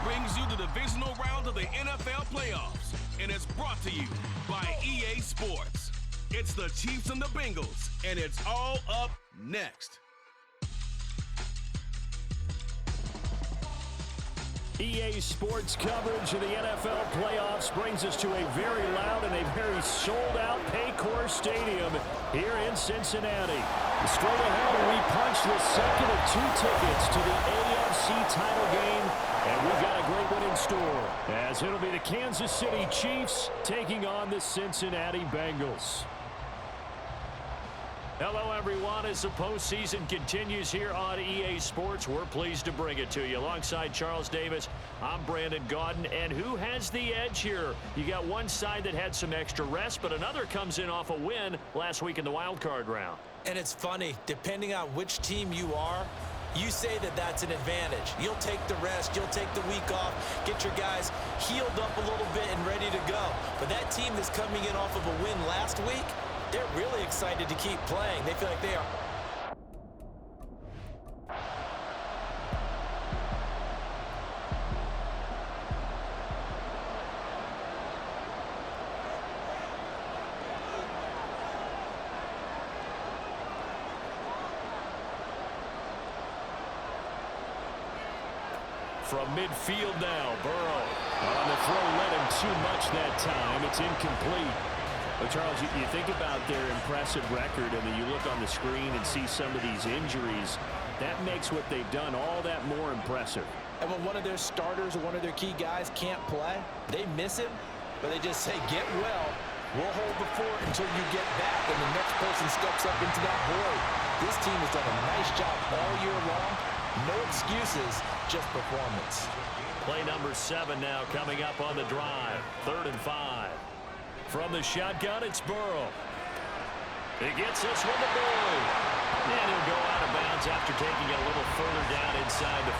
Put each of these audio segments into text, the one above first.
brings you the divisional round of the NFL playoffs, and it's brought to you by EA Sports. It's the Chiefs and the Bengals, and it's all up next. EA Sports coverage of the NFL playoffs brings us to a very loud and a very sold-out Paycor Stadium here in Cincinnati. Straight ahead, we punch the second of 2 tickets to the AFC title game, and we've got a great one in store, as it'll be the Kansas City Chiefs taking on the Cincinnati Bengals. Hello, everyone. As the postseason continues here on EA Sports, we're pleased to bring it to you. Alongside Charles Davis, I'm Brandon Gaudin. And who has the edge here? You got one side that had some extra rest, but another comes in off a win last week in the wild card round. And it's funny, depending on which team you are, you say that that's an advantage. You'll take the rest, you'll take the week off, get your guys healed up a little bit and ready to go. But that team that's coming in off of a win last week, they're really excited to keep playing. They feel like they are. From midfield now, Burrow. On the throw, led him too much that time. It's incomplete. Well, Charles, you think about their impressive record, and then you look on the screen and see some of these injuries. That makes what they've done all that more impressive. And when one of their starters or one of their key guys can't play, they miss him, but they just say, get well. We'll hold the fort until you get back, and the next person steps up into that void. This team has done a nice job all year long. No excuses, just performance. Play number 7 now coming up on the drive. 3rd and 5. From the shotgun, it's Burrow. He gets this one to Boyd. And he'll go out of bounds after taking it a little further down inside the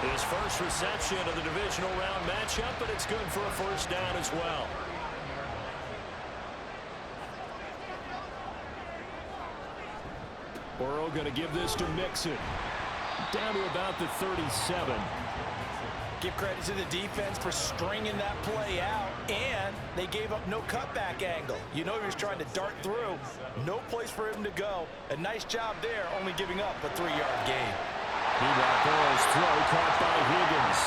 40. His first reception of the divisional round matchup, but it's good for a first down as well. Burrow going to give this to Mixon. Down to about the 37. Give credit to the defense for stringing that play out, and they gave up no cutback angle. You know he was trying to dart through. No place for him to go. A nice job there, only giving up a 3-yard gain. Meanwhile, Burrow's throw caught by Higgins.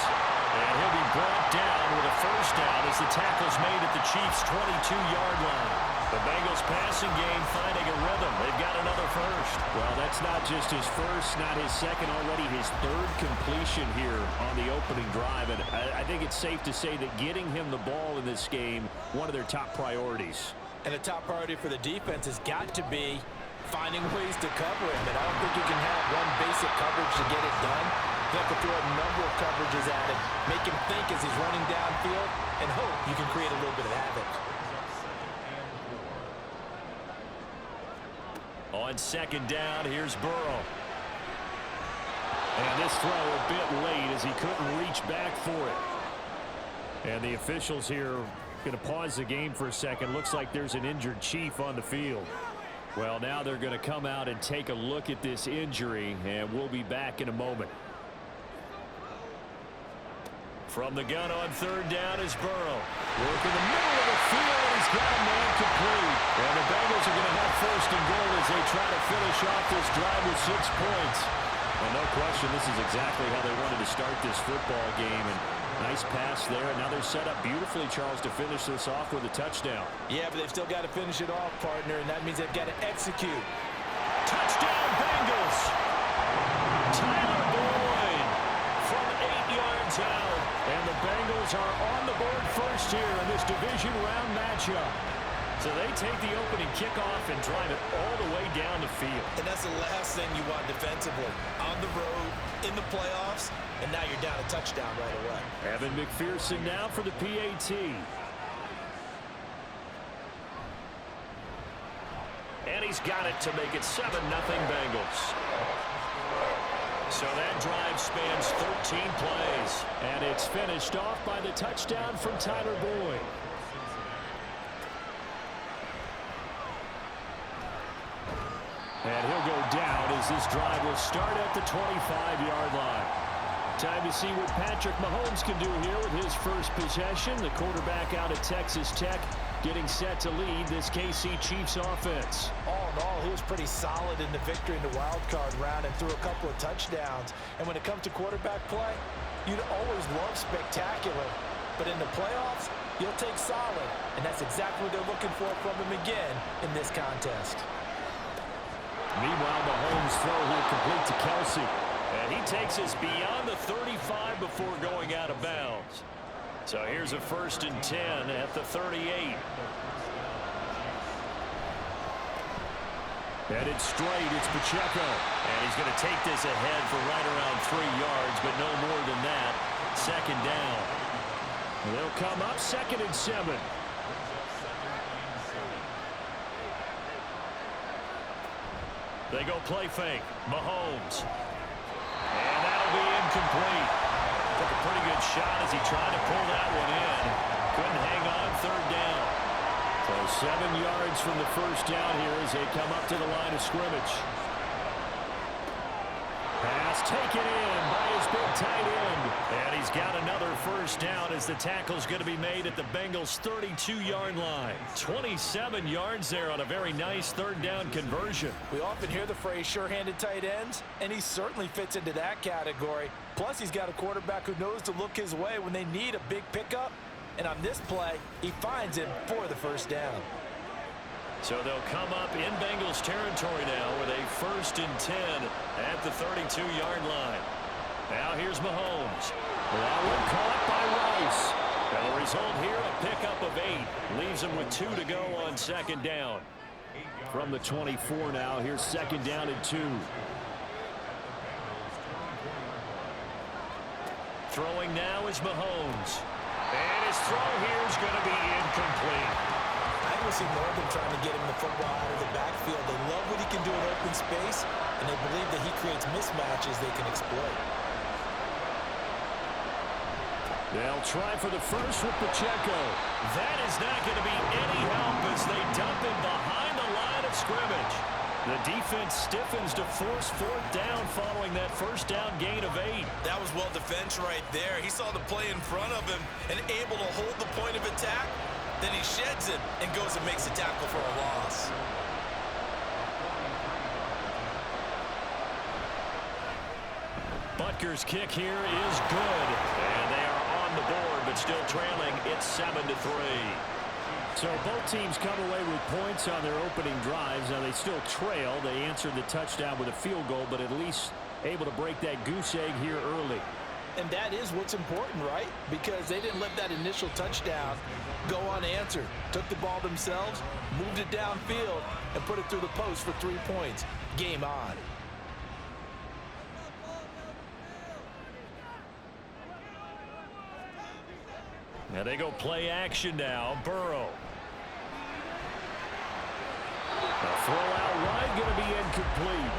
And he'll be brought down with a first down as the tackle's made at the Chiefs' 22-yard line. The Bengals passing game finding a rhythm. They've got another first. Well, that's not just his first, not his second, already his 3rd completion here on the opening drive. And I think it's safe to say that getting him the ball in this game, one of their top priorities. And a top priority for the defense has got to be finding ways to cover him. And I don't think you can have one basic coverage to get it done. You have to throw a number of coverages at him, make him think as he's running downfield, and hope you can create a little bit of havoc. On 2nd down, here's Burrow. And this throw a bit late as he couldn't reach back for it. And the officials here going to pause the game for a second. Looks like there's an injured Chief on the field. Well, now they're going to come out and take a look at this injury, and we'll be back in a moment. From the gun on 3rd down is Burrow. Work in the middle of the field, and he's got a man complete. And the Bengals are going to have 1st and goal as they try to finish off this drive with 6 points. Well, no question, this is exactly how they wanted to start this football game. And nice pass there. And now they're set up beautifully, Charles, to finish this off with a touchdown. Yeah, but they've still got to finish it off, partner, and that means they've got to execute. Touchdown, Bengals! Tyler Boyd from 8 yards out. And the Bengals are on the board first here in this division round matchup. So they take the opening kickoff and drive it all the way down the field. And that's the last thing you want defensively. On the road, in the playoffs, and now you're down a touchdown right away. Evan McPherson now for the PAT. And he's got it to make it 7-0 Bengals. So that drive spans 13 plays. And it's finished off by the touchdown from Tyler Boyd. And he'll go down as this drive will start at the 25-yard line. Time to see what Patrick Mahomes can do here with his first possession. The quarterback out of Texas Tech getting set to lead this KC Chiefs offense. All in all, he was pretty solid in the victory in the wild card round and threw a couple of touchdowns. And when it comes to quarterback play, you'd always love spectacular. But in the playoffs, you'll take solid. And that's exactly what they're looking for from him again in this contest. Meanwhile, Mahomes' throw here complete to Kelsey. And he takes us beyond the 35 before going out of bounds. So here's a 1st and 10 at the 38. Headed straight, it's Pacheco. And he's going to take this ahead for right around 3 yards, but no more than that. 2nd down. They'll come up 2nd and 7. They go play fake. Mahomes. And that'll be incomplete. Took a pretty good shot as he tried to pull that one in. Couldn't hang on 3rd down. So 7 yards from the 1st down here as they come up to the line of scrimmage. Pass taken in by his big tight end. And he's got another 1st down as the tackle's going to be made at the Bengals' 32-yard line. 27 yards there on a very nice 3rd down conversion. We often hear the phrase sure-handed tight ends, and he certainly fits into that category. Plus, he's got a quarterback who knows to look his way when they need a big pickup. And on this play, he finds him for the 1st down. So they'll come up in Bengals territory now with a 1st and 10 at the 32-yard line. Now here's Mahomes. That one caught by Rice. And the result here, a pickup of 8. Leaves him with 2 to go on 2nd down. From the 24 now, here's 2nd down and 2. Throwing now is Mahomes. And his throw here is going to be incomplete. I will see more than trying to get him the football out of the backfield. They love what he can do in open space, and they believe that he creates mismatches they can exploit. They'll try for the first with Pacheco. That is not going to be any help as they dump him behind the line of scrimmage. The defense stiffens to force 4th down following that 1st down gain of 8. That was well defense right there. He saw the play in front of him and able to hold the point of attack. Then he sheds it and goes and makes a tackle for a loss. Butker's kick here is good. And they are on the board, but still trailing. It's 7-3. So both teams come away with points on their opening drives. Now they still trail. They answered the touchdown with a field goal, but at least able to break that goose egg here early. And that is what's important, right? Because they didn't let that initial touchdown go unanswered. Took the ball themselves, moved it downfield, and put it through the post for 3 points. Game on. Now they go play action now. Burrow. The throw out wide going to be incomplete.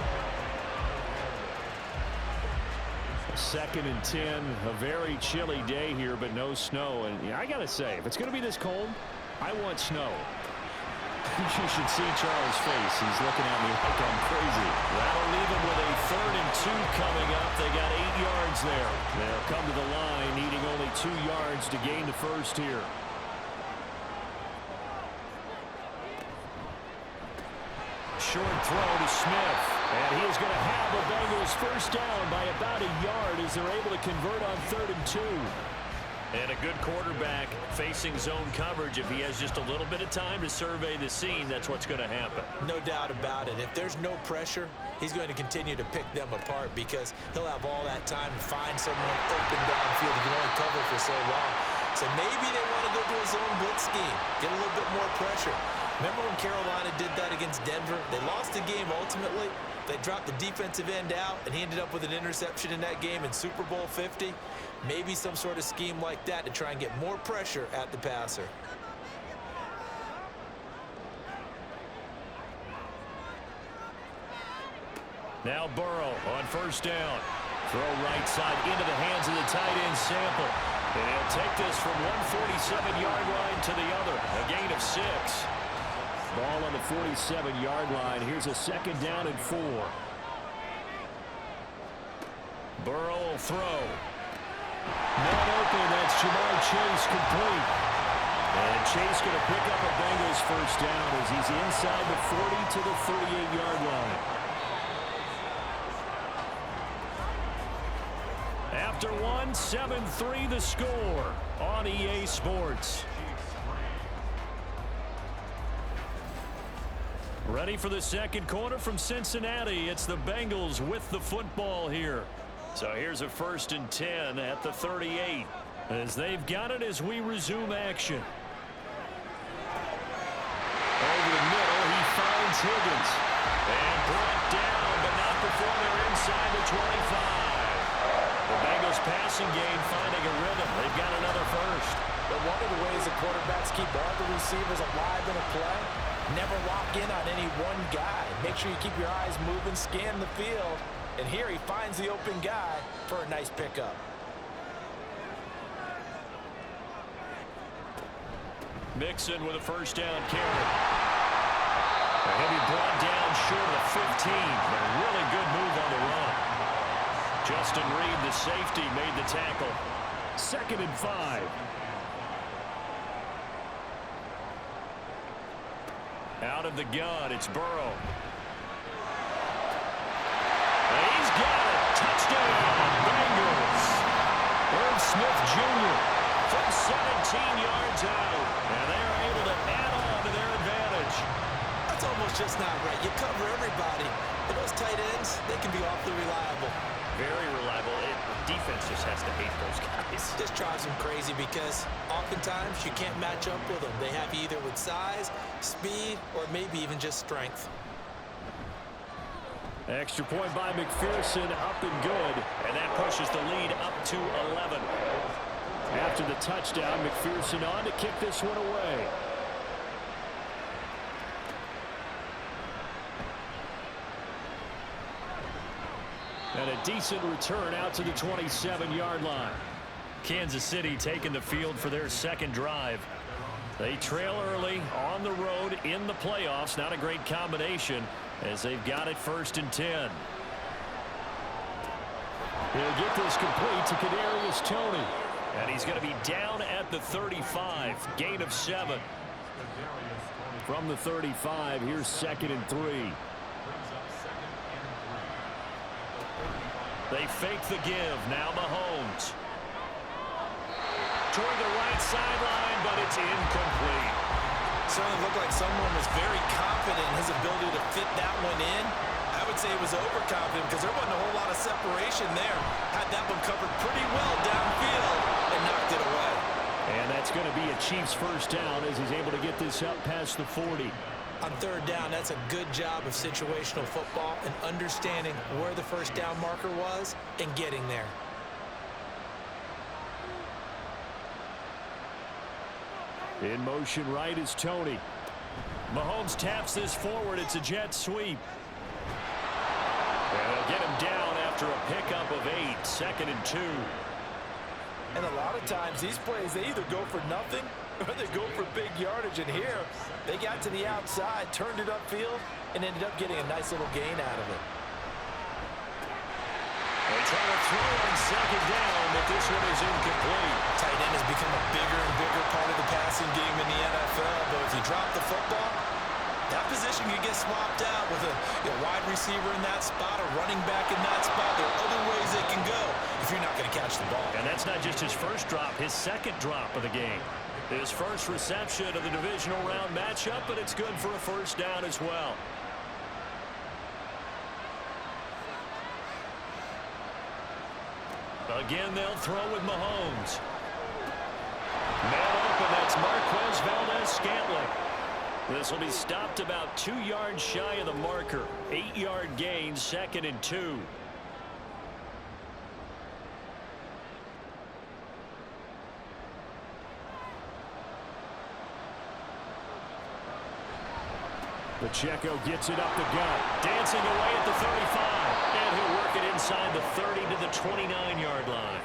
2nd and 10. A very chilly day here, but no snow. And yeah, I got to say, if it's going to be this cold, I want snow. You should see Charles' face. He's looking at me like I'm crazy. That'll leave him with a 3rd and 2 coming up. They got 8 yards there. They'll come to the line, needing only 2 yards to gain the 1st here. Short throw to Smith. And he is going to have the Bengals 1st down by about a yard as they're able to convert on 3rd and 2. And a good quarterback facing zone coverage. If he has just a little bit of time to survey the scene, that's what's going to happen. No doubt about it. If there's no pressure, he's going to continue to pick them apart because he'll have all that time to find someone open downfield. He can only cover for so long. So maybe they want to go to a zone blitz scheme, get a little bit more pressure. Remember when Carolina did that against Denver? They lost the game ultimately. They dropped the defensive end out, and he ended up with an interception in that game in Super Bowl 50. Maybe some sort of scheme like that to try and get more pressure at the passer. Now Burrow on 1st down. Throw right side into the hands of the tight end Sample. And he'll take this from 147-yard line to the other. A gain of 6. Ball on the 47-yard line. Here's a 2nd down and 4. Burrow will throw. Not open. That's Jamar Chase complete. And Chase going to pick up a Bengals first down as he's inside the 40 to the 38-yard line. After one, 7-3 the score on EA Sports. Ready for the second quarter from Cincinnati. It's the Bengals with the football here. So here's a 1st and 10 at the 38 as they've got it as we resume action. Over the middle, he finds Higgins. And brought down, but not before they're inside the 25. The Bengals passing game finding a rhythm. They've got another first. But one of the ways the quarterbacks keep all the receivers alive in a play, never lock in on any one guy. Make sure you keep your eyes moving, scan the field. And here he finds the open guy for a nice pickup. Mixon with a first down carry. A heavy brought down short of the 15, but a really good move on the run. Justin Reed, the safety, made the tackle. 2nd and 5. Out of the gun, it's Burrow. And he's got it. Touchdown, Bengals. Irv Smith Jr. from 17 yards out. And they're able to add on to their advantage. That's almost just not right. You cover everybody. And those tight ends, they can be awfully reliable. Very reliable. Defense just has to hate those guys. This drives them crazy because oftentimes you can't match up with them. They have you either with size, speed, or maybe even just strength. Extra point by McPherson, up and good. And that pushes the lead up to 11. After the touchdown, McPherson on to kick this one away. And a decent return out to the 27-yard line. Kansas City taking the field for their second drive. They trail early on the road in the playoffs. Not a great combination as they've got it 1st and 10. He'll get this complete to Kadarius Toney. And he's going to be down at the 35. Gain of 7. From the 35, here's 2nd and 3. They fake the give. Now Mahomes. Toward the right sideline, but it's incomplete. Certainly looked like someone was very confident in his ability to fit that one in. I would say he was overconfident because there wasn't a whole lot of separation there. Had that one covered pretty well downfield and knocked it away. And that's going to be a Chiefs first down as he's able to get this up past the 40. On 3rd down, that's a good job of situational football and understanding where the first down marker was and getting there. In motion right is Toney. Mahomes taps this forward. It's a jet sweep. And they'll get him down after a pickup of 8. 2nd and 2. And a lot of times these plays, they either go for nothing or they go for big yardage. And here, they got to the outside, turned it upfield, and ended up getting a nice little gain out of it. They try to throw on 2nd down, but this one is incomplete. Tight end has become a bigger and bigger part of the passing game in the NFL. But if you drop the football, that position can get swapped out with a wide receiver in that spot, a running back in that spot. There are other ways they can go if you're not going to catch the ball. And that's not just his first drop, his second drop of the game. His first reception of the divisional round matchup, but it's good for a first down as well. Again, they'll throw with Mahomes. Man open, that's Marquez Valdez-Scantling. This will be stopped about 2 yards shy of the marker. 8-yard gain, 2nd and 2. Pacheco gets it up the gut. Dancing away at the 35. And he'll work it inside the 30 to the 29-yard line.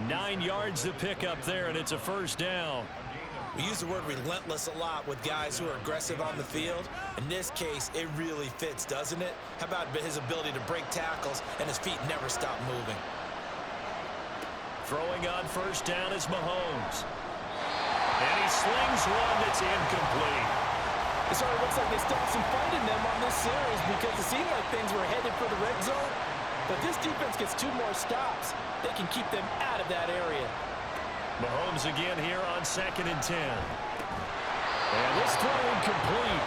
9 yards to pick up there, and it's a first down. We use the word relentless a lot with guys who are aggressive on the field. In this case, it really fits, doesn't it? How about his ability to break tackles and his feet never stop moving? Throwing on first down is Mahomes. And he slings one that's incomplete. It sort of looks like they still have some fight in them on this series because it seemed like things were headed for the red zone. But this defense gets 2 more stops. They can keep them out of that area. Mahomes again here on 2nd and 10. And this throw incomplete.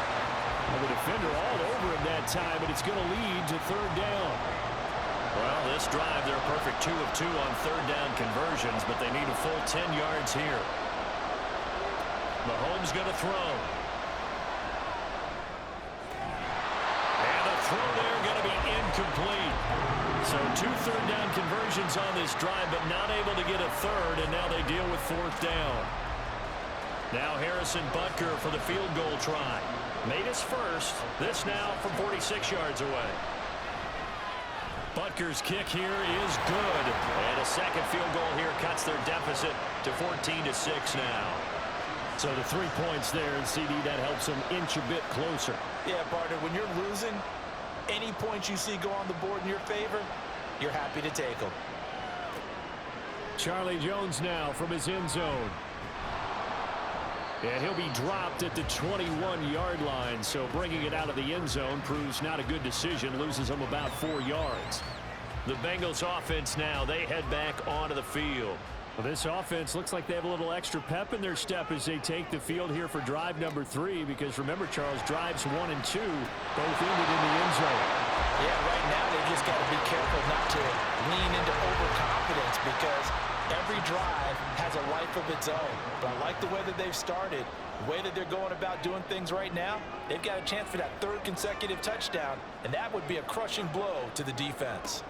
And the defender all over him that time, but it's going to lead to 3rd down. Well, this drive, they're a perfect 2 of 2 on 3rd down conversions, but they need a full 10 yards here. Mahomes going to throw. And the throw there going to be incomplete. So 2 third down conversions on this drive, but not able to get a 3rd, and now they deal with 4th down. Now Harrison Butker for the field goal try. Made his first. This now from 46 yards away. Butker's kick here is good. And a second field goal here cuts their deficit to 14-6 now. So the 3 points there, and CD, that helps them inch a bit closer. Yeah, partner, when you're losing, any points you see go on the board in your favor, you're happy to take them. Charlie Jones now from his end zone. And he'll be dropped at the 21-yard line, so bringing it out of the end zone proves not a good decision, loses them about 4 yards. The Bengals offense now, they head back onto the field. Well, this offense looks like they have a little extra pep in their step as they take the field here for drive number 3, because remember, Charles, drives 1 and 2 both ended in the end zone. Yeah, right now they just got to be careful not to lean into overconfidence because every drive has a life of its own. But I like the way that they've started, the way that they're going about doing things right now. They've got a chance for that 3rd consecutive touchdown, and that would be a crushing blow to the defense.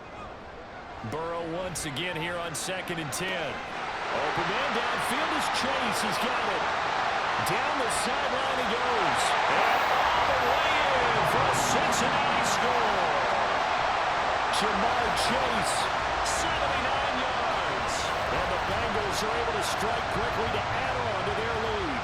Burrow once again here on 2nd and 10. Open man downfield as Chase has got it. Down the sideline he goes. And all the way in for a Cincinnati score. Jamar Chase, 79 yards. And the Bengals are able to strike quickly to add on to their lead.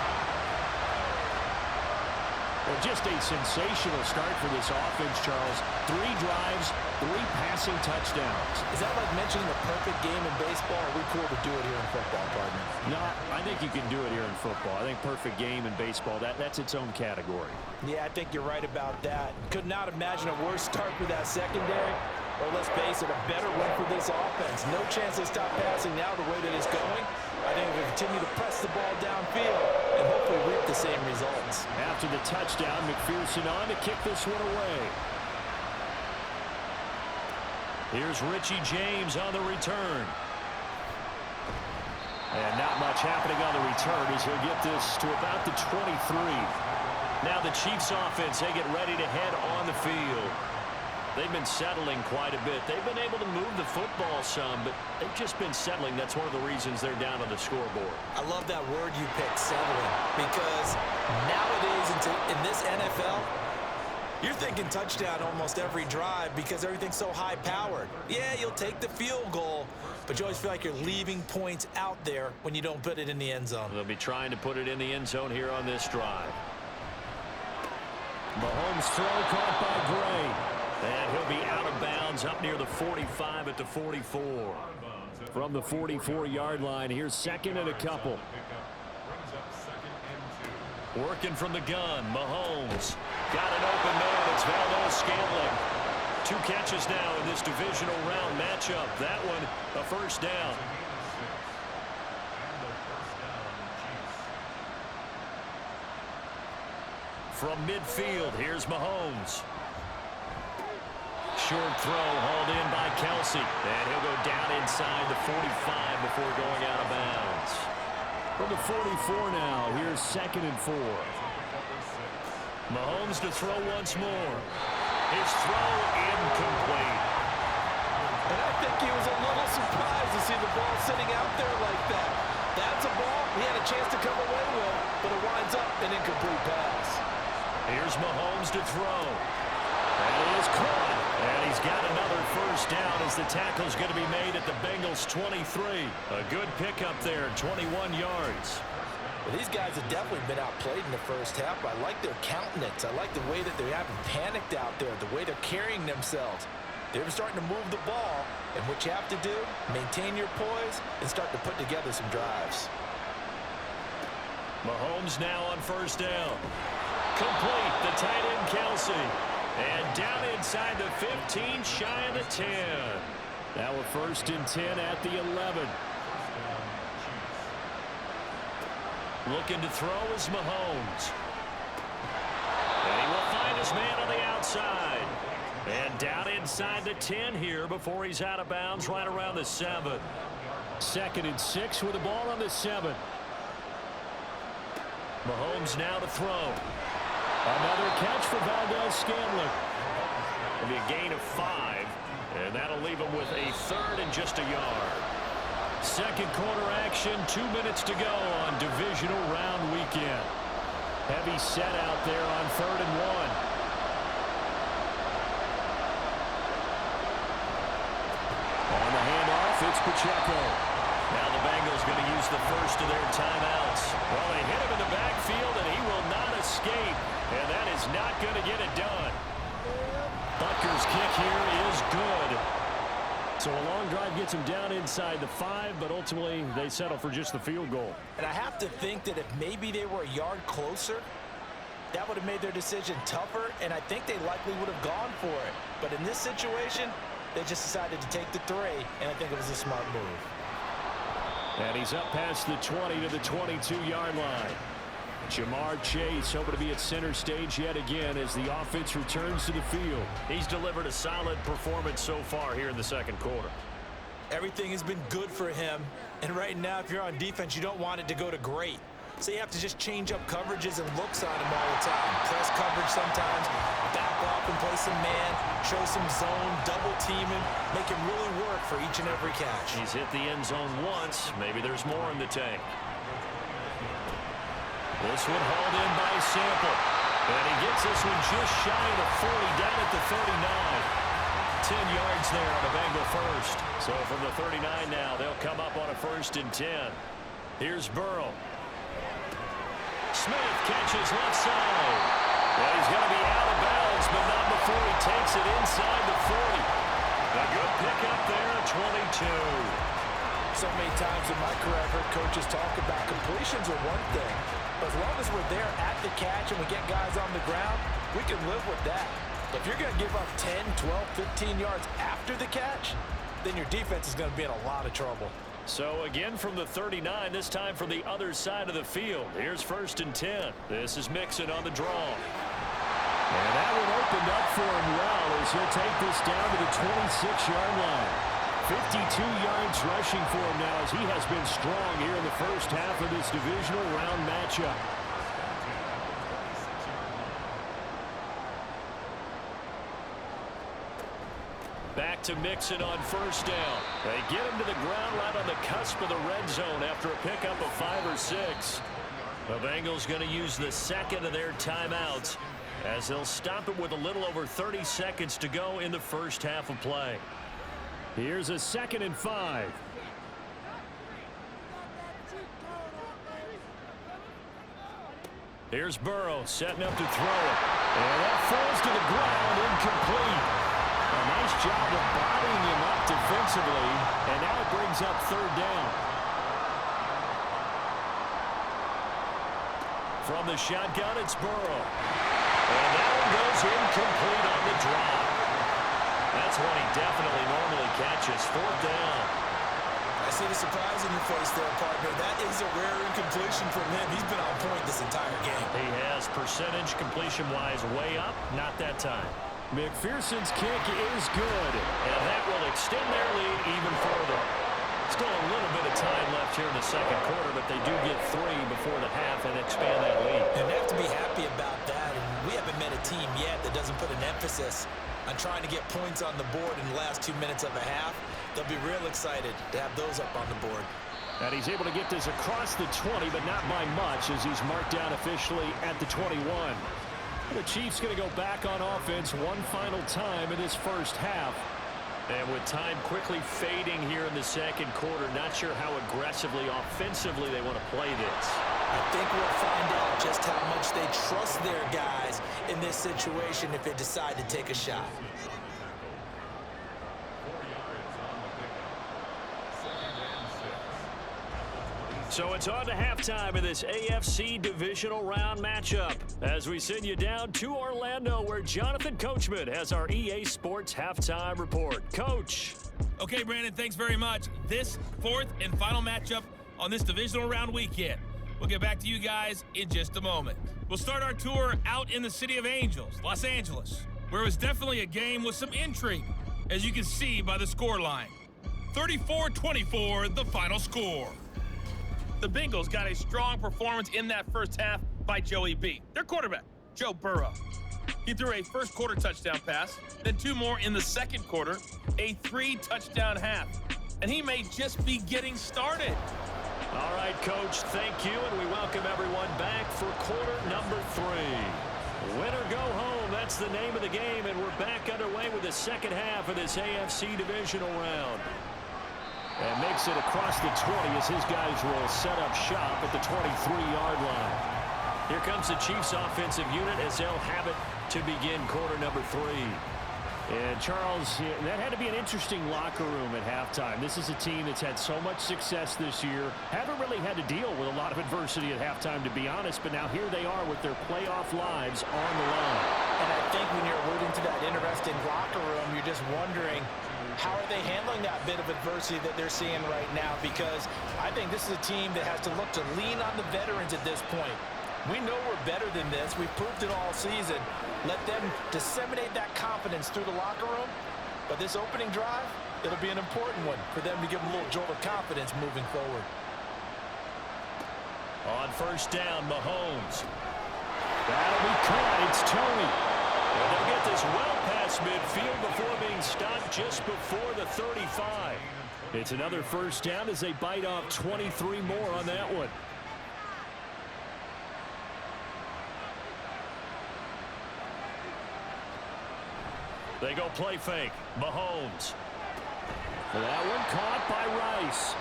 Well, just a sensational start for this offense, Charles. 3 drives, 3 passing touchdowns. Is that like mentioning the perfect game in baseball, or are we cool to do it here in football, partner? No, I think you can do it here in football. I think perfect game in baseball, that's its own category. Yeah, I think you're right about that. Could not imagine a worse start for that secondary. Or let's face it, a better one for this offense. No chance to stop passing now the way that it's going. I think we'll continue to press the ball downfield and hopefully reap the same results. After the touchdown, McPherson on to kick this one away. Here's Richie James on the return. And not much happening on the return as he'll get this to about the 23. Now the Chiefs offense, they get ready to head on the field. They've been settling quite a bit. They've been able to move the football some, but they've just been settling. That's one of the reasons they're down on the scoreboard. I love that word you picked, settling, because nowadays in this NFL, you're thinking touchdown almost every drive because everything's so high-powered. Yeah, you'll take the field goal, but you always feel like you're leaving points out there when you don't put it in the end zone. They'll be trying to put it in the end zone here on this drive. Mahomes throw caught by Gray. And he'll be out of bounds up near the 45 at the 44. From the 44-yard line, here's 2nd and a couple. Working from the gun, Mahomes. Got an open man, it's Valdez-Scantling. 2 catches now in this divisional round matchup. That one, a first down. From midfield, here's Mahomes. Short throw hauled in by Kelsey. And he'll go down inside the 45 before going out of bounds. From the 44 now, here's 2nd and 4. Mahomes to throw once more. His throw incomplete. And I think he was a little surprised to see the ball sitting out there like that. That's a ball he had a chance to come away with, but it winds up an incomplete pass. Here's Mahomes to throw. And it is caught. And he's got another first down as the tackle's going to be made at the Bengals 23. A good pickup there, 21 yards. Well, these guys have definitely been outplayed in the first half. I like their countenance. I like the way that they haven't panicked out there, the way they're carrying themselves. They're starting to move the ball, and what you have to do, maintain your poise and start to put together some drives. Mahomes now on first down. Complete, the tight end Kelsey. And down inside the 15, shy of the 10. Now a 1st and 10 at the 11. Looking to throw is Mahomes. And he will find his man on the outside. And down inside the 10 here before he's out of bounds right around the 7. 2nd and 6 with the ball on the 7. Mahomes now to throw. Another catch for Valdez-Scantling. It'll be a gain of 5, and that'll leave him with a 3rd and just a yard. Second quarter action, 2 minutes to go on Divisional Round Weekend. Heavy set out there on 3rd and 1. On the handoff, it's Pacheco. Now the Bengals going to use the first of their timeouts. Well, they hit him in the backfield, and he will not escape. And that is not going to get it done. Butker's kick here is good. So a long drive gets him down inside the 5, but ultimately they settle for just the field goal. And I have to think that if maybe they were a yard closer, that would have made their decision tougher, and I think they likely would have gone for it. But in this situation, they just decided to take the 3, and I think it was a smart move. And he's up past the 20 to the 22-yard line. Jamar Chase hoping to be at center stage yet again as the offense returns to the field. He's delivered a solid performance so far here in the second quarter. Everything has been good for him, and right now if you're on defense, you don't want it to go to great. So you have to just change up coverages and looks on him all the time. Press coverage sometimes, back off and play some man, show some zone, double team him, make him really work for each and every catch. He's hit the end zone once. Maybe there's more in the tank. This one hauled in by Sample. And he gets this one just shy of the 40, down at the 39. 10 yards there on the Bengal first. So from the 39 now, they'll come up on a 1st and 10. Here's Burrow. Smith catches left side. Well, he's going to be out of bounds, but not before he takes it inside the 40. A good pickup there at 22. So many times in my career, I've heard coaches talk about completions are one thing. But as long as we're there at the catch and we get guys on the ground, we can live with that. But if you're going to give up 10, 12, 15 yards after the catch, then your defense is going to be in a lot of trouble. So again from the 39, this time from the other side of the field. Here's 1st and 10. This is Mixon on the draw. And that one opened up for him well as he'll take this down to the 26-yard line. 52 yards rushing for him now as he has been strong here in the first half of this divisional round matchup. Back to Mixon on 1st down. They get him to the ground right on the cusp of the red zone after a pickup of 5 or 6. The Bengals going to use the 2nd of their timeouts as they'll stop it with a little over 30 seconds to go in the first half of play. Here's a 2nd and 5. Here's Burrow setting up to throw it. And that falls to the ground, incomplete. A nice job of bodying him up defensively, and now it brings up 3rd down. From the shotgun, it's Burrow. And that one goes incomplete on the drop. That's one he definitely normally catches. 4th down. I see the surprise in your face there, partner. That is a rare incompletion from him. He's been on point this entire game. He has percentage completion-wise way up. Not that time. McPherson's kick is good, and that will extend their lead even further. Still a little bit of time left here in the second quarter, but they do get 3 before the half and expand that lead. And they have to be happy about that. And we haven't met a team yet that doesn't put an emphasis on trying to get points on the board in the last 2 minutes of a half. They'll be real excited to have those up on the board. And he's able to get this across the 20, but not by much as he's marked down officially at the 21. The Chiefs going to go back on offense one final time in this first half. And with time quickly fading here in the second quarter, not sure how aggressively, offensively they want to play this. I think we'll find out just how much they trust their guys in this situation if they decide to take a shot. So it's on to halftime in this AFC Divisional Round matchup as we send you down to Orlando where Jonathan Coachman has our EA Sports Halftime Report. Coach. Okay, Brandon, thanks very much. This fourth and final matchup on this Divisional Round weekend. We'll get back to you guys in just a moment. We'll start our tour out in the City of Angels, Los Angeles, where it was definitely a game with some intrigue, as you can see by the scoreline. 34-24, the final score. The Bengals got a strong performance in that first half by Joey B, their quarterback, Joe Burrow. He threw a first-quarter touchdown pass, then two more in the second quarter, a 3-touchdown half. And he may just be getting started. All right, Coach, thank you, and we welcome everyone back for quarter number 3. Win or go home, that's the name of the game, and we're back underway with the second half of this AFC Divisional Round. And makes it across the 20 as his guys will set up shop at the 23-yard line. Here comes the Chiefs offensive unit as they'll have it to begin quarter number 3. And Charles, that had to be an interesting locker room at halftime. This is a team that's had so much success this year. Haven't really had to deal with a lot of adversity at halftime, to be honest, but now here they are with their playoff lives on the line. And I think when you're alluding to that interesting locker room, you're just wondering, how are they handling that bit of adversity that they're seeing right now? Because I think this is a team that has to look to lean on the veterans at this point. We know we're better than this. We've proved it all season. Let them disseminate that confidence through the locker room. But this opening drive, it'll be an important one for them to give them a little jolt of confidence moving forward. On first down, Mahomes. That'll be caught. It's Tony. And they'll get this well past midfield before being stopped just before the 35. It's another first down as they bite off 23 more on that one. They go play fake. Mahomes. That one caught by Rice.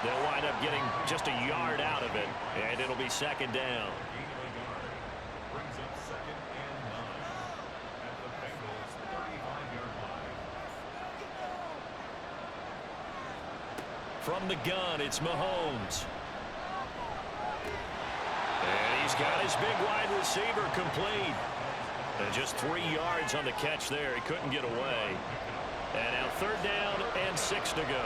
They'll wind up getting just a yard out of it, and it'll be second down. From the gun, it's Mahomes. And he's got his big wide receiver complete. And just 3 yards on the catch there. He couldn't get away. And now third down and 6 to go.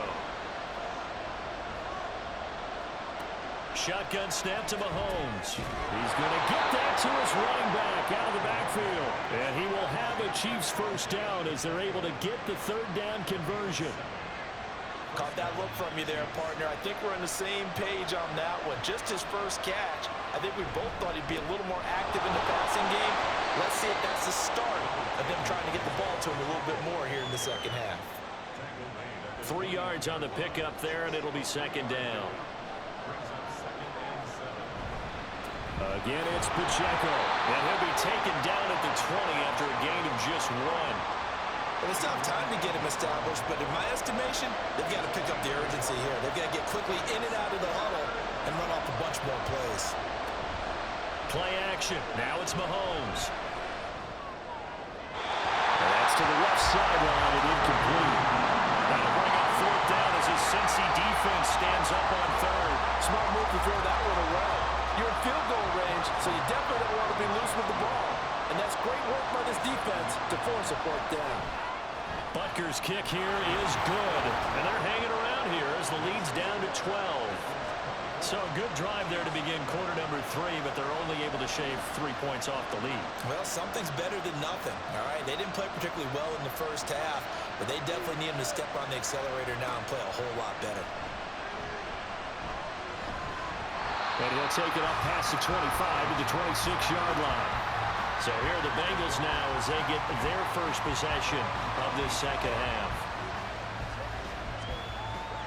Shotgun snap to Mahomes. He's going to get that to his running back out of the backfield. And he will have a Chiefs first down as they're able to get the third down conversion. Caught that look from you there, partner. I think we're on the same page on that one. Just his first catch. I think we both thought he'd be a little more active in the passing game. Let's see if that's the start of them trying to get the ball to him a little bit more here in the second half. 3 yards on the pickup there, and it'll be second down. Again, it's Pacheco. And he'll be taken down at the 20 after a gain of just 1. Well, it's not time to get him established, but in my estimation, they've got to pick up the urgency here. They've got to get quickly in and out of the huddle and run off a bunch more plays. Play action. Now it's Mahomes. And that's to the left sideline and incomplete. That'll bring up fourth down as his Cincy defense stands up on third. Smart move to throw that one away. You're in field goal range, so you definitely don't want to be loose with the ball. And that's great work by this defense to force a fourth down. Butker's kick here is good. And they're hanging around here as the lead's down to 12. So a good drive there to begin quarter number 3, but they're only able to shave 3 points off the lead. Well, something's better than nothing, all right? They didn't play particularly well in the first half, but they definitely need him to step on the accelerator now and play a whole lot better. And he'll take it up past the 25 to the 26-yard line. So here are the Bengals now as they get their first possession of this second half.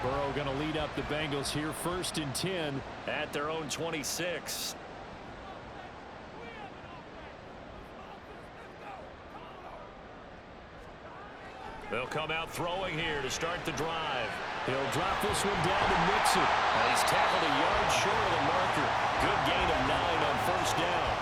Burrow going to lead up the Bengals here, 1st and 10 at their own 26. They'll come out throwing here to start the drive. He'll drop this one down to Mixon. And he's tackled a yard short of the marker. Good gain of 9 on first down.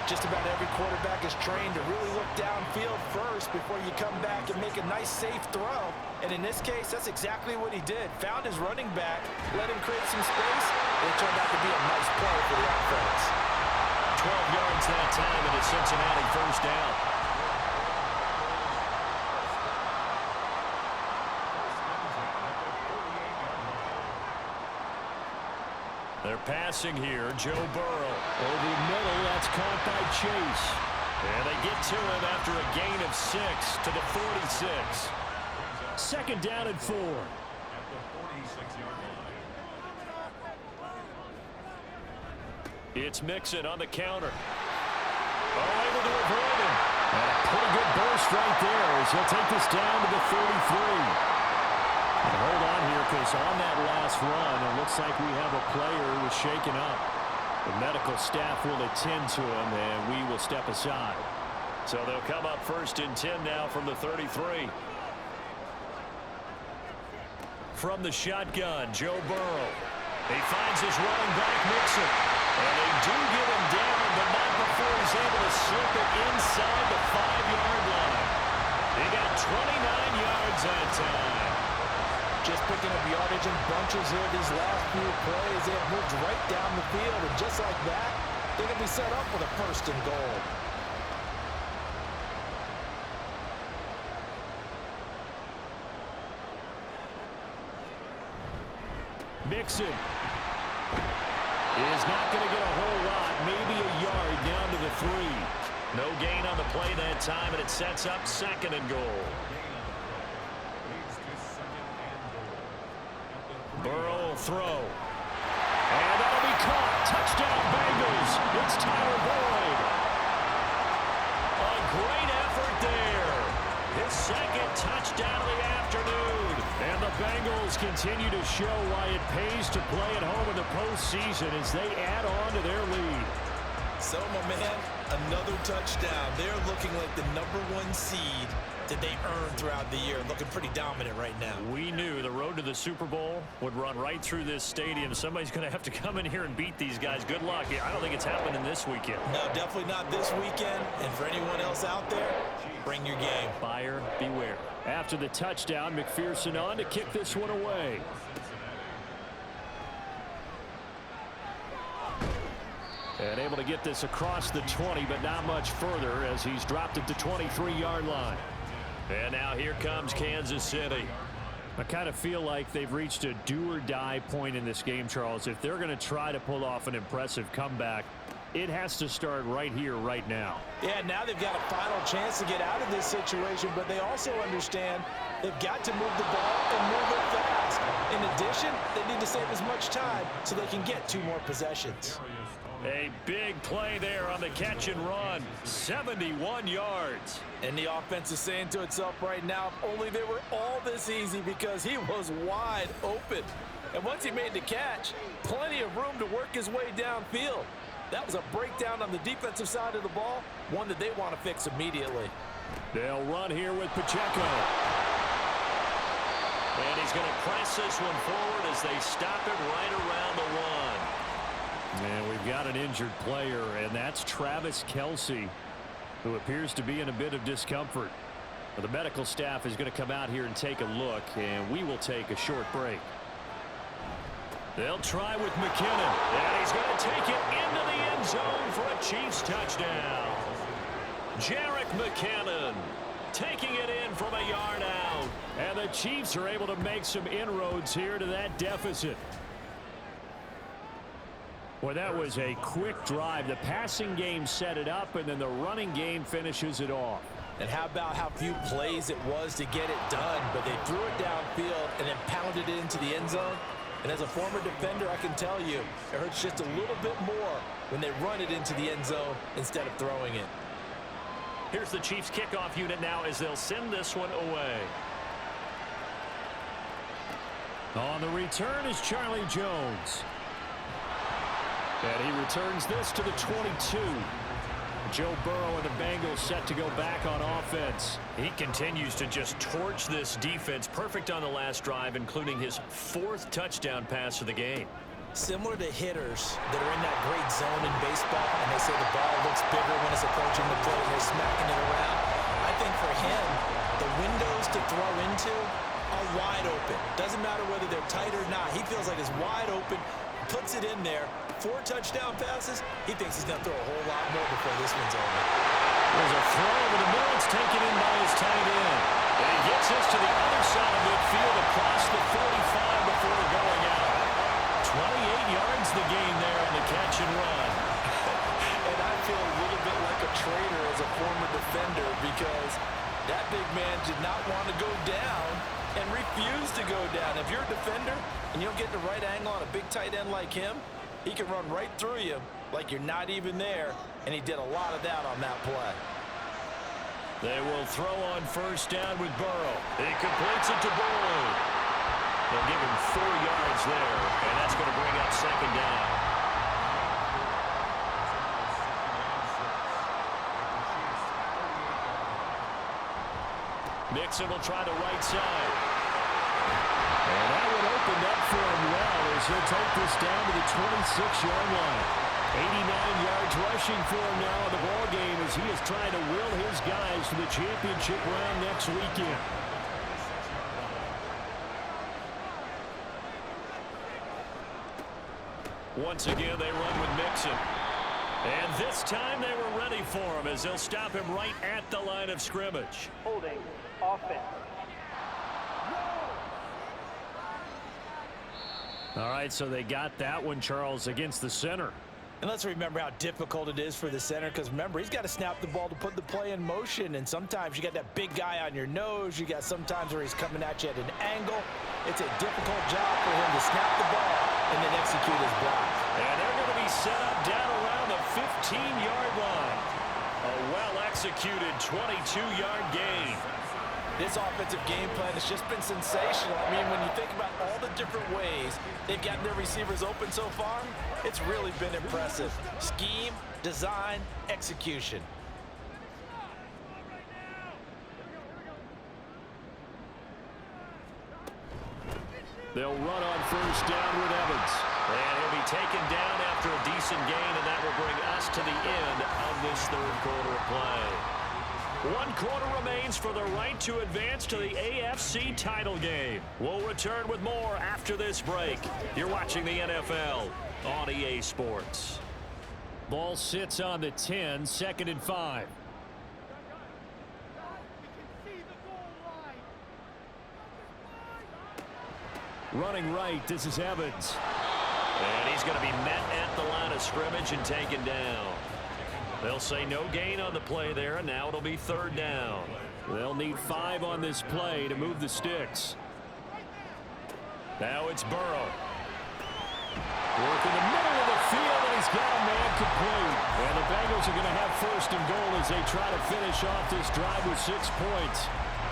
Just about every quarterback is trained to really look downfield first before you come back and make a nice, safe throw. And in this case, that's exactly what he did. Found his running back, let him create some space, and it turned out to be a nice play for the offense. 12 yards that time, and it's Cincinnati first down. They're passing here. Joe Burrow over the middle. That's caught by Chase. And they get to him after a gain of 6 to the 46. Second down and 4. It's Mixon on the counter. Oh, able to avoid him. And a pretty good burst right there as he'll take this down to the 33. And hold on here, because on that last run, it looks like we have a player who was shaken up. The medical staff will attend to him, and we will step aside. So they'll come up 1st and 10 now from the 33. From the shotgun, Joe Burrow. He finds his running back, Mixon. And they do get him down, but not before he's able to slip it inside the 5-yard line. He got 29 yards that time. Just picking up yardage in bunches here these last few plays. They have moved right down the field, and just like that, they're going to be set up with a 1st and goal. Mixon is not going to get a whole lot, maybe a yard down to the 3. No gain on the play that time, and it sets up 2nd and goal. Burrow will throw. And that'll be caught. Touchdown, Bengals. It's Tyler Boyd. A great effort there. His 2nd touchdown of the afternoon. And the Bengals continue to show why it pays to play at home in the postseason as they add on to their lead. So, my man, another touchdown. They're looking like the #1 seed that they earned throughout the year. Looking pretty dominant right now. We knew the road to the Super Bowl would run right through this stadium. Somebody's going to have to come in here and beat these guys. Good luck. I don't think it's happening this weekend. No, definitely not this weekend. And for anyone else out there, bring your game. Buyer beware. After the touchdown, McPherson on to kick this one away. And able to get this across the 20, but not much further as he's dropped it to 23-yard line. And now here comes Kansas City. I kind of feel like they've reached a do-or-die point in this game, Charles. If they're going to try to pull off an impressive comeback, it has to start right here, right now. Yeah, now they've got a final chance to get out of this situation, but they also understand they've got to move the ball and move it fast. In addition, they need to save as much time so they can get 2 more possessions. A big play there on the catch and run. 71 yards. And the offense is saying to itself right now, if only they were all this easy, because he was wide open. And once he made the catch, plenty of room to work his way downfield. That was a breakdown on the defensive side of the ball, one that they want to fix immediately. They'll run here with Pacheco. And he's going to press this one forward as they stop it right around the 1. And we've got an injured player, and that's Travis Kelce, who appears to be in a bit of discomfort. The medical staff is going to come out here and take a look, and we will take a short break. They'll try with McKinnon, and he's going to take it into the end zone for a Chiefs touchdown. Jerick McKinnon taking it in from a yard out, and the Chiefs are able to make some inroads here to that deficit. Well, that was a quick drive. The passing game set it up, and then the running game finishes it off. And how about how few plays it was to get it done, but they threw it downfield and then pounded it into the end zone. And as a former defender, I can tell you, it hurts just a little bit more when they run it into the end zone instead of throwing it. Here's the Chiefs kickoff unit now as they'll send this one away. On the return is Charlie Jones. And he returns this to the 22. Joe Burrow and the Bengals set to go back on offense. He continues to just torch this defense. Perfect on the last drive, including his 4th touchdown pass of the game. Similar to hitters that are in that great zone in baseball, and they say the ball looks bigger when it's approaching the plate and they're smacking it around. I think for him, the windows to throw into are wide open. Doesn't matter whether they're tight or not. He feels like it's wide open, puts it in there. 4 touchdown passes. He thinks he's going to throw a whole lot more before this one's over. There's a throw over the middle. It's taken in by his tight end. And he gets this to the other side of midfield across the 45 before going out. 28 yards the gain there on the catch and run. And I feel a little bit like a traitor as a former defender because that big man did not want to go down and refused to go down. If you're a defender and you don't get the right angle on a big tight end like him, he can run right through you like you're not even there, and he did a lot of that on that play. They will throw on first down with Burrow. He completes it to Boyd. They'll give him 4 yards there, and that's going to bring up second down. Mixon will try the right side. And that one opened up for him well as he'll take this down to the 26-yard line. 89 yards rushing for him now in the ball game as he is trying to will his guys to the championship round next weekend. Once again, they run with Mixon. And this time they were ready for him as they'll stop him right at the line of scrimmage. Holding offense. All right, so they got that one, Charles, against the center. And let's remember how difficult it is for the center because, remember, he's got to snap the ball to put the play in motion. And sometimes you got that big guy on your nose. You got sometimes where he's coming at you at an angle. It's a difficult job for him to snap the ball and then execute his block. And they're going to be set up down around the 15-yard line. A well-executed 22-yard gain. This offensive game plan has just been sensational. I mean, when you think about all the different ways they've gotten their receivers open so far, it's really been impressive. Scheme, design, execution. They'll run on first down with Evans. And he'll be taken down after a decent gain, and that will bring us to the end of this third quarter of play. 1 quarter remains for the right to advance to the AFC title game. We'll return with more after this break. You're watching the NFL on EA Sports. Ball sits on the 10, 2nd and 5. Running right, this is Evans. And he's going to be met at the line of scrimmage and taken down. They'll say no gain on the play there, and now it'll be 3rd down. They'll need 5 on this play to move the sticks. Now it's Burrow. Work in the middle of the field, and he's got a man complete. And the Bengals are going to have 1st and goal as they try to finish off this drive with 6 points.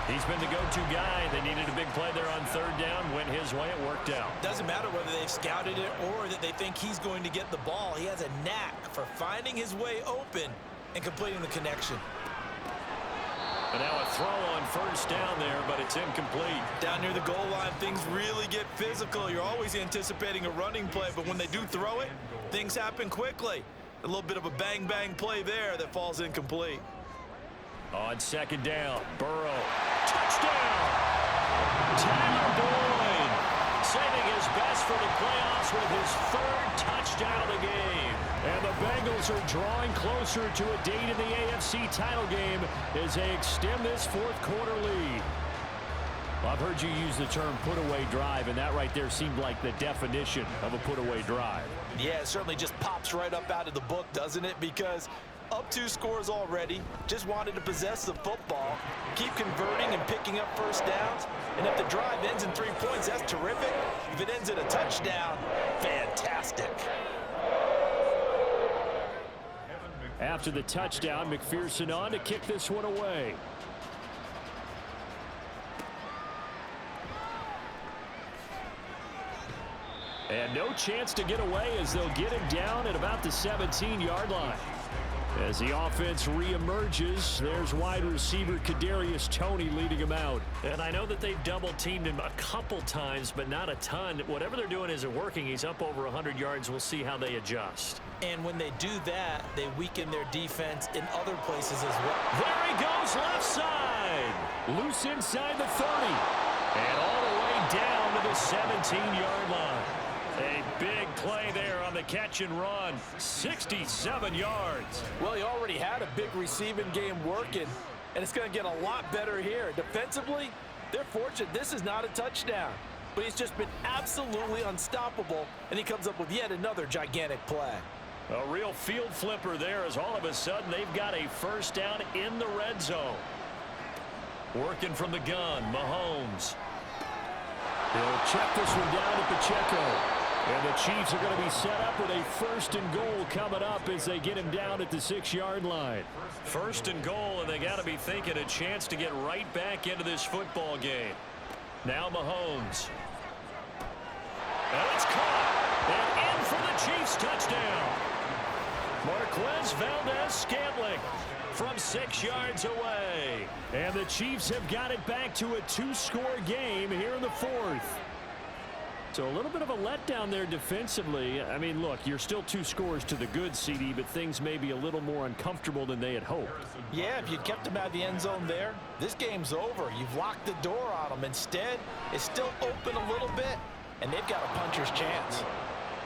He's been the go-to guy. They needed a big play there on 3rd down. Went his way. It worked out. Doesn't matter whether they've scouted it or that they think he's going to get the ball. He has a knack for finding his way open and completing the connection. And now a throw on 1st down there, but it's incomplete. Down near the goal line, things really get physical. You're always anticipating a running play, but when they do throw it, things happen quickly. A little bit of a bang-bang play there that falls incomplete. On 2nd down, Burrow. Touchdown! Tyler Boyd saving his best for the playoffs with his 3rd touchdown of the game. And the Bengals are drawing closer to a date in the AFC title game as they extend this 4th quarter lead. Well, I've heard you use the term put-away drive, and that right there seemed like the definition of a put-away drive. Yeah, it certainly just pops right up out of the book, doesn't it? Because up 2 scores already, just wanted to possess the football, keep converting and picking up 1st downs. And if the drive ends in 3 points, that's terrific. If it ends in a touchdown, fantastic. After the touchdown, McPherson on to kick this one away. And no chance to get away as they'll get him down at about the 17-yard line. As the offense reemerges, there's wide receiver Kadarius Toney leading him out. And I know that they've double-teamed him a couple times, but not a ton. Whatever they're doing isn't working. He's up over 100 yards. We'll see how they adjust. And when they do that, they weaken their defense in other places as well. There he goes, left side. Loose inside the 30. And all the way down to the 17-yard line. A big play there on the catch and run. 67 yards. Well, he already had a big receiving game working, and it's going to get a lot better here. Defensively, they're fortunate this is not a touchdown. But he's just been absolutely unstoppable, and he comes up with yet another gigantic play. A real field flipper there as all of a sudden they've got a first down in the red zone. Working from the gun, Mahomes. He'll check this one down to Pacheco. And the Chiefs are going to be set up with a first and goal coming up as they get him down at the 6-yard line. First and goal, and they got to be thinking a chance to get right back into this football game. Now Mahomes. And it's caught. And in for the Chiefs touchdown. Marquez Valdez-Scantling from 6 yards away. And the Chiefs have got it back to a 2-score game here in the fourth. So a little bit of a letdown there defensively. I mean, look, you're still 2 scores to the good, CD, but things may be a little more uncomfortable than they had hoped. Yeah, if you'd kept them out of the end zone there, this game's over. You've locked the door on them. Instead, it's still open a little bit, and they've got a puncher's chance.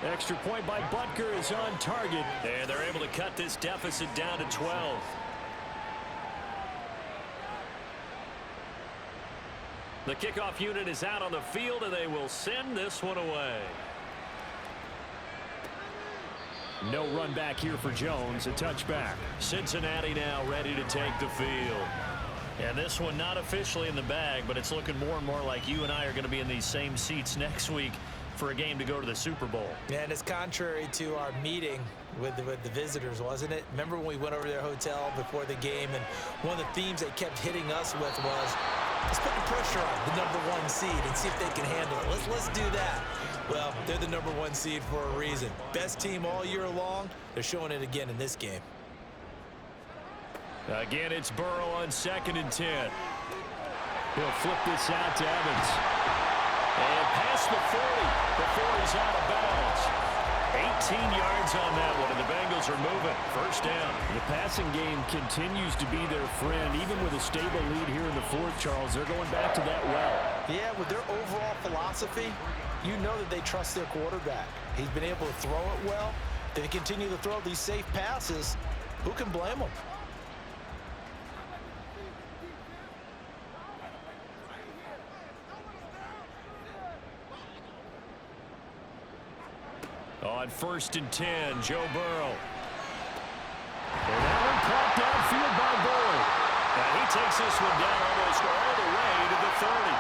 Extra point by Butker is on target, and they're able to cut this deficit down to 12. The kickoff unit is out on the field, and they will send this one away. No run back here for Jones. A touchback. Cincinnati now ready to take the field. And this one not officially in the bag, but it's looking more and more like you and I are going to be in these same seats next week for a game to go to the Super Bowl. And it's contrary to our meeting with the visitors, wasn't it? Remember when we went over to their hotel before the game, and one of the themes they kept hitting us with was, let's put the pressure on the #1 seed and see if they can handle it. Let's do that. Well, they're the #1 seed for a reason. Best team all year long. They're showing it again in this game. Again, it's Burrow on 2nd and 10. He'll flip this out to Evans. And past the 40. The 40's out of bounds. 18 yards on that one, and the Bengals are moving. First down. The passing game continues to be their friend. Even with a stable lead here in the fourth, Charles, they're going back to that well. Yeah, with their overall philosophy, you know that they trust their quarterback. He's been able to throw it well. They continue to throw these safe passes. Who can blame them? On 1st and 10, Joe Burrow. And that one caught downfield by Boyd. And he takes this one down almost all the way to the 30.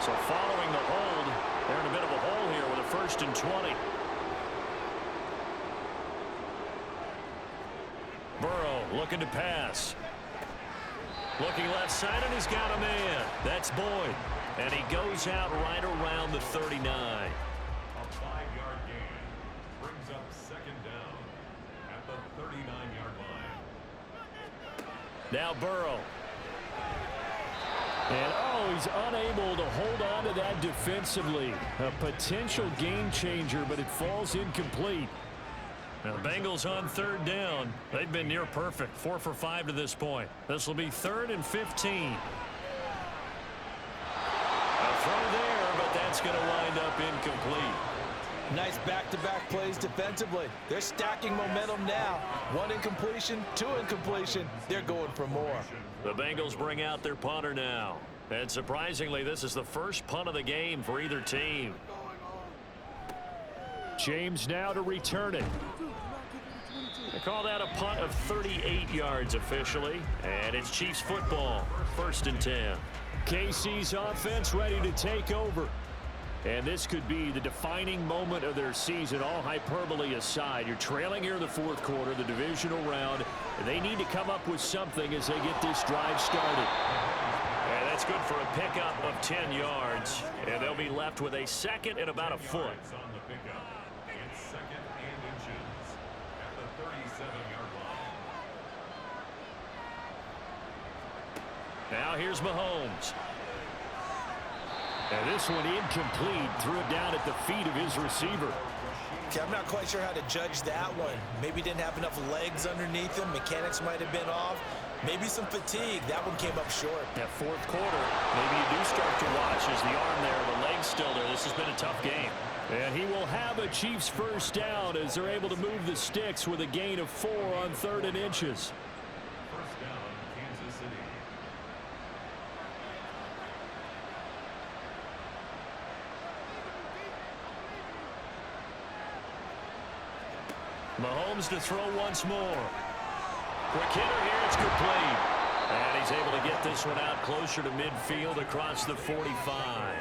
So following the hold, they're in a bit of a hole here with a 1st and 20. Burrow looking to pass. Looking left side, and he's got a man. That's Boyd. And he goes out right around the 39. A 5-yard gain brings up 2nd down at the 39-yard line. Now Burrow. And, he's unable to hold on to that defensively. A potential game changer, but it falls incomplete. Now the Bengals on 3rd down. They've been near perfect. 4 for 5 to this point. This will be 3rd and 15. A throw there, but that's going to wind up incomplete. Nice back-to-back plays defensively. They're stacking momentum now. 1 incompletion, 2 incompletion. They're going for more. The Bengals bring out their punter now. And surprisingly, this is the first punt of the game for either team. James now to return it. They call that a punt of 38 yards officially. And it's Chiefs football. 1st and 10. KC's offense ready to take over. And this could be the defining moment of their season, all hyperbole aside. You're trailing here in the fourth quarter, the divisional round. And they need to come up with something as they get this drive started. And That's good for a pickup of 10 yards. And they'll be left with a second and about a foot. On the pickup. It's second and inches at the 37-yard line. Now here's Mahomes. And this one incomplete. Threw it down at the feet of his receiver. Okay, I'm not quite sure how to judge that one. Maybe didn't have enough legs underneath him. Mechanics might have been off. Maybe some fatigue. That one came up short. That fourth quarter, maybe you do start to watch as the arm there, the leg's still there. This has been a tough game. And he will have a Chiefs first down as they're able to move the sticks with a gain of 4 on 3rd and inches. First down, Kansas City. Mahomes to throw once more. Quick hitter here, it's complete. And he's able to get this one out closer to midfield across the 45.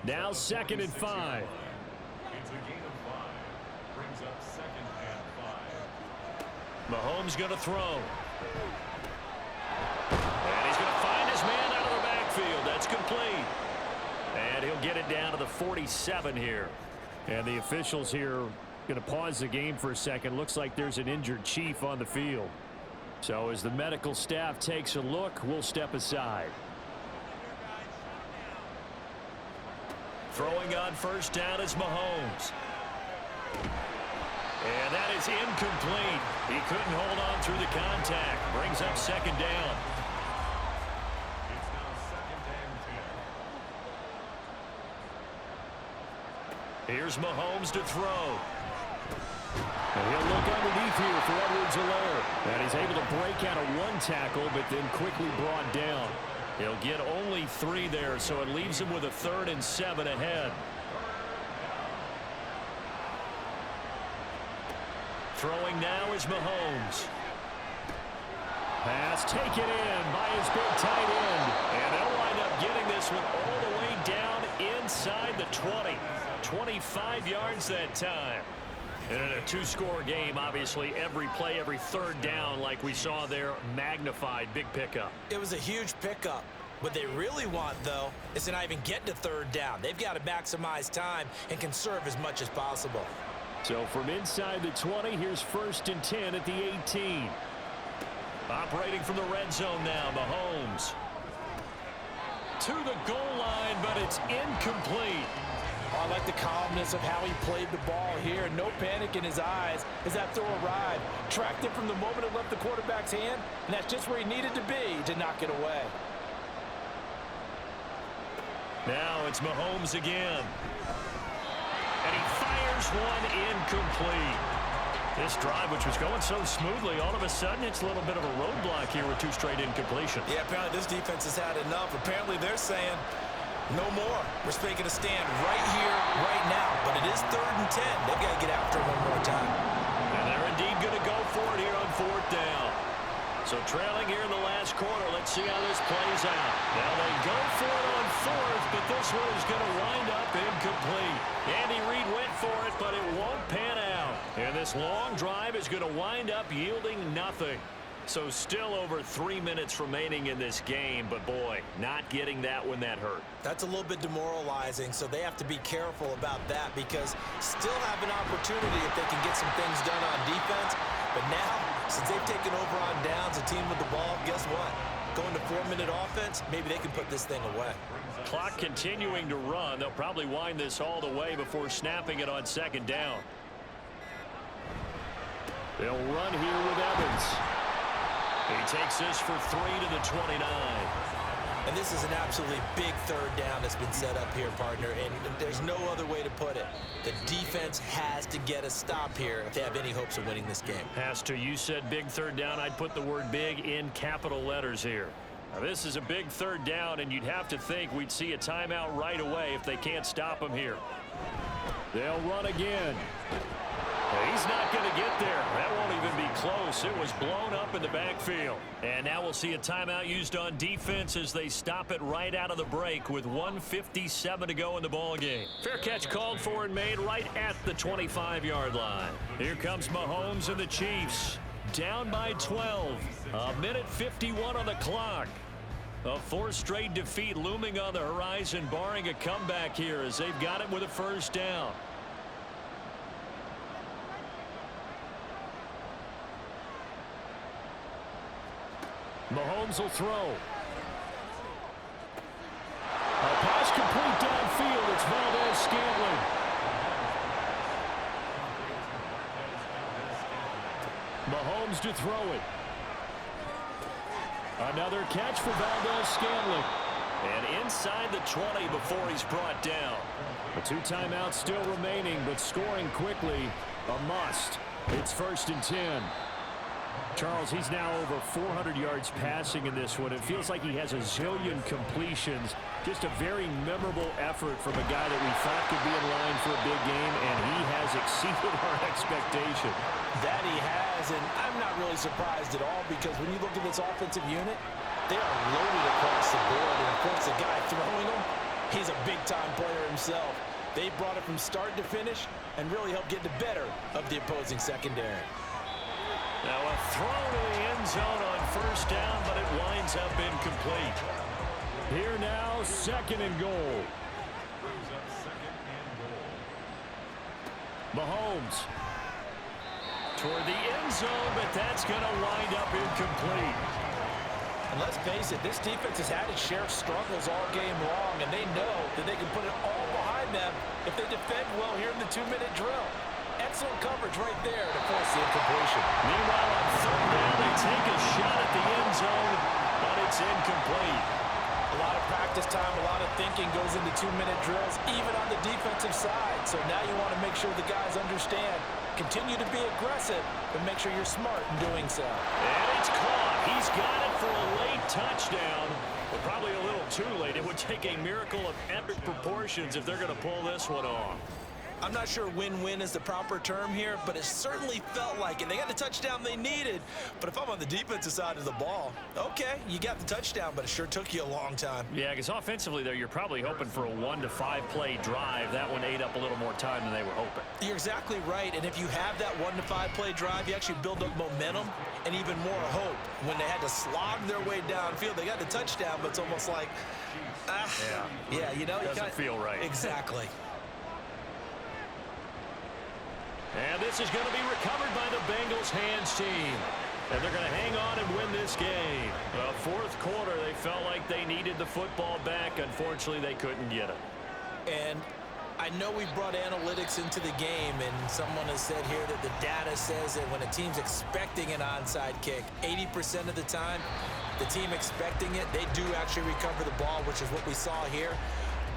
Now 2nd and 5. It's a gain of 5. Brings up 2nd and 5. Mahomes going to throw. And he's going to find his man out of the backfield. That's complete. And he'll get it down to the 47 here. And the officials here going to pause the game for a second. Looks like there's an injured Chief on the field. So as the medical staff takes a look, we'll step aside. Throwing on first down is Mahomes. And that is incomplete. He couldn't hold on through the contact. Brings up 2nd down. It's now 2nd and 10. Here's Mahomes to throw. And he'll look underneath here for Edwards-Helaire. And he's able to break out of 1 tackle, but then quickly brought down. He'll get only 3 there, so it leaves him with a 3rd and 7 ahead. Throwing now is Mahomes. Pass taken in by his big tight end. And they'll wind up getting this one all the way down inside the 20. 25 yards that time. And in a 2-score game, obviously, every play, every 3rd down, like we saw there, magnified. Big pickup. It was a huge pickup. What they really want, though, is to not even get to 3rd down. They've got to maximize time and conserve as much as possible. So from inside the 20, here's 1st and 10 at the 18. Operating from the red zone now, Mahomes. To the goal line, but it's incomplete. I like the calmness of how he played the ball here. No panic in his eyes as that throw arrived. Tracked it from the moment it left the quarterback's hand, and that's just where he needed to be to knock it away. Now it's Mahomes again. And he fires one incomplete. This drive, which was going so smoothly, all of a sudden it's a little bit of a roadblock here with 2 straight incompletion. Yeah, apparently this defense has had enough. Apparently they're saying, no more. We're making a stand right here, right now. But it is 3rd and 10. They've got to get after him one more time. And they're indeed going to go for it here on 4th down. So trailing here in the last quarter. Let's see how this plays out. Now they go for it on 4th, but this one is going to wind up incomplete. Andy Reid went for it, but it won't pan out. And this long drive is going to wind up yielding nothing. So still over 3 minutes remaining in this game, but boy, not getting that when that hurt. That's a little bit demoralizing, so they have to be careful about that because still have an opportunity if they can get some things done on defense. But now, since they've taken over on downs, a team with the ball, guess what? Going to 4-minute offense, maybe they can put this thing away. Clock continuing to run. They'll probably wind this all the way before snapping it on 2nd down. They'll run here with Evans. He takes this for 3 to the 29. And this is an absolutely big 3rd down that's been set up here, partner, and there's no other way to put it. The defense has to get a stop here if they have any hopes of winning this game. Pastor, you said big 3rd down. I'd put the word big in capital letters here. Now, this is a big 3rd down, and you'd have to think we'd see a timeout right away if they can't stop him here. They'll run again. He's not going to get there. That won't even be close. It was blown up in the backfield. And now we'll see a timeout used on defense as they stop it right out of the break with 1:57 to go in the ballgame. Fair catch called for and made right at the 25-yard line. Here comes Mahomes and the Chiefs. Down by 12. 1:51 on the clock. A fourth straight defeat looming on the horizon, barring a comeback here as they've got it with a first down. Mahomes will throw. A pass complete downfield. It's Valdez-Scantling. Mahomes to throw it. Another catch for Valdez-Scantling. And inside the 20 before he's brought down. The 2 timeouts still remaining, but scoring quickly, a must. It's 1st and 10. Charles, he's now over 400 yards passing in this one. It feels like he has a zillion completions. Just a very memorable effort from a guy that we thought could be in line for a big game, and he has exceeded our expectation. That he has, and I'm not really surprised at all because when you look at this offensive unit, they are loaded across the board. And, of course, the guy throwing them, he's a big-time player himself. They brought it from start to finish and really helped get the better of the opposing secondary. Now a throw to the end zone on first down, but it winds up incomplete. Here now, 2nd and goal. Mahomes toward the end zone, but that's going to wind up incomplete. And let's face it, this defense has had its share of struggles all game long, and they know that they can put it all behind them if they defend well here in the 2-minute drill. Excellent coverage right there to force the incompletion. Meanwhile, on 3rd down, they take a shot at the end zone, but it's incomplete. A lot of practice time, a lot of thinking goes into 2-minute drills, even on the defensive side. So now you want to make sure the guys understand. Continue to be aggressive, but make sure you're smart in doing so. And it's caught. He's got it for a late touchdown, but probably a little too late. It would take a miracle of epic proportions if they're going to pull this one off. I'm not sure win-win is the proper term here, but it certainly felt like it. They got the touchdown they needed, but if I'm on the defensive side of the ball, okay, you got the touchdown, but it sure took you a long time. Yeah, because offensively there, you're probably hoping for a 1 to 5 play drive. That one ate up a little more time than they were hoping. You're exactly right, and if you have that 1 to 5 play drive, you actually build up momentum and even more hope. When they had to slog their way downfield, they got the touchdown, but it's almost like, yeah, you know, doesn't feel right. Exactly. And this is going to be recovered by the Bengals hands team. And they're going to hang on and win this game. Well, 4th quarter, they felt like they needed the football back. Unfortunately, they couldn't get it. And I know we brought analytics into the game, and someone has said here that the data says that when a team's expecting an onside kick, 80% of the time, the team expecting it, they do actually recover the ball, which is what we saw here.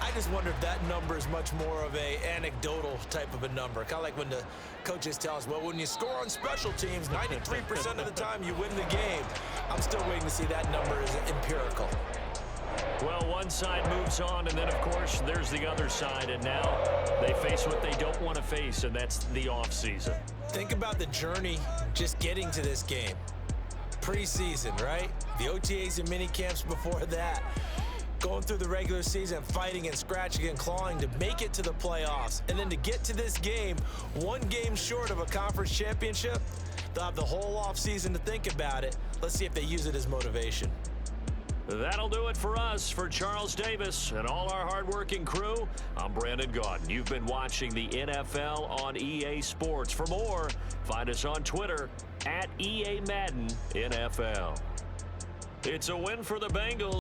I just wonder if that number is much more of a anecdotal type of a number. Kind of like when the coaches tell us, well, when you score on special teams, 93% of the time you win the game. I'm still waiting to see that number is empirical. Well, one side moves on, and then, of course, there's the other side, and now they face what they don't want to face, and that's the offseason. Think about the journey just getting to this game. Preseason, right? The OTAs and mini camps before that. Going through the regular season, fighting and scratching and clawing to make it to the playoffs. And then to get to this game, 1 game short of a conference championship, they'll have the whole offseason to think about it. Let's see if they use it as motivation. That'll do it for us. For Charles Davis and all our hardworking crew, I'm Brandon Gaudin. You've been watching the NFL on EA Sports. For more, find us on Twitter @EA Madden NFL. It's a win for the Bengals.